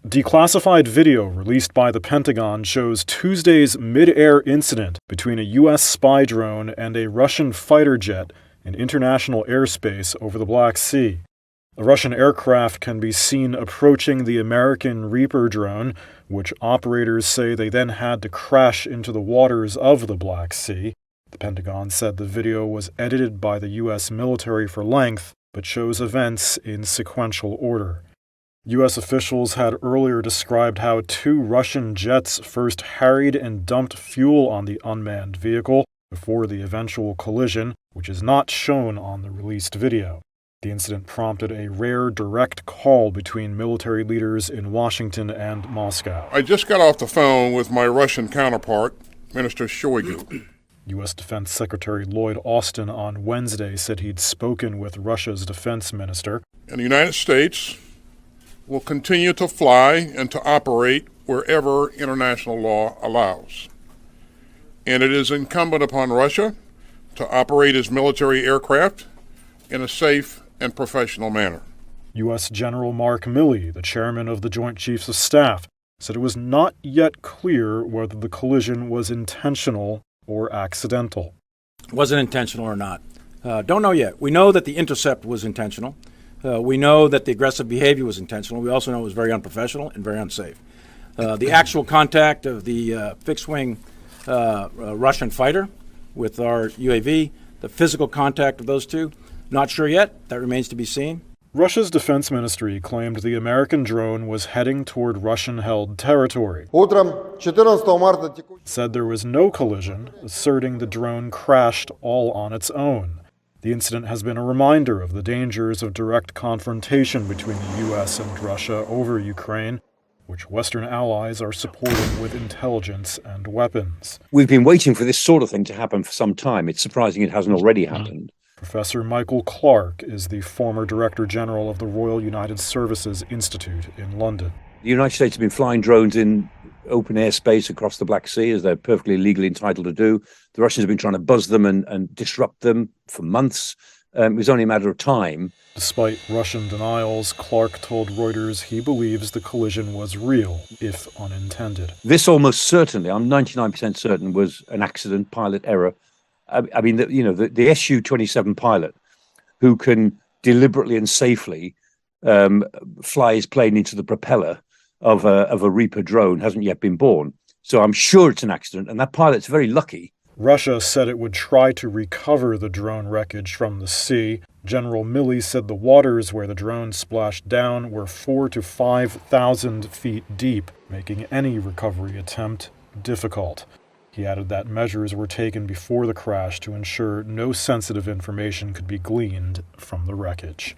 Declassified video released by the Pentagon shows Tuesday's mid-air incident between a U.S. spy drone and a Russian fighter jet in international airspace over the Black Sea. The Russian aircraft can be seen approaching the American Reaper drone, which operators say they then had to crash into the waters of the Black Sea. The Pentagon said the video was edited by the U.S. military for length, but shows events in sequential order. U.S. officials had earlier described how 2 Russian jets first harried and dumped fuel on the unmanned vehicle before the eventual collision, which is not shown on the released video. The incident prompted a rare direct call between military leaders in Washington and Moscow. I just got off the phone with my Russian counterpart, Minister Shoigu. U.S. Defense Secretary Lloyd Austin on Wednesday said he'd spoken with Russia's defense minister. And the United States will continue to fly and to operate wherever international law allows. And it is incumbent upon Russia to operate its military aircraft in a safe and professional manner. U.S. General Mark Milley, the chairman of the Joint Chiefs of Staff, said it was not yet clear whether the collision was intentional or accidental. Was it intentional or not? Don't know yet. We know that the intercept was intentional. We know that the aggressive behavior was intentional. We also know it was very unprofessional and very unsafe. The actual contact of the fixed-wing Russian fighter with our UAV, the physical contact of those two, not sure yet. That remains to be seen. Russia's defense ministry claimed the American drone was heading toward Russian-held territory. Said there was no collision, asserting the drone crashed all on its own. The incident has been a reminder of the dangers of direct confrontation between the U.S. and Russia over Ukraine, which Western allies are supporting with intelligence and weapons. We've been waiting for this sort of thing to happen for some time. It's surprising it hasn't already happened. Professor Michael Clark is the former Director General of the Royal United Services Institute in London. The United States have been flying drones in open airspace across the Black Sea, as they're perfectly legally entitled to do. The Russians have been trying to buzz them and disrupt them for months. It was only a matter of time. Despite Russian denials, Clark told Reuters he believes the collision was real, if unintended. This almost certainly, I'm 99% certain, was an accident, pilot error. I mean, the Su-27 pilot who can deliberately and safely fly his plane into the propeller of a Reaper drone hasn't yet been born. So I'm sure it's an accident, and that pilot's very lucky. Russia said it would try to recover the drone wreckage from the sea. General Milley said the waters where the drone splashed down were 4,000 to 5,000 feet deep, making any recovery attempt difficult. He added that measures were taken before the crash to ensure no sensitive information could be gleaned from the wreckage.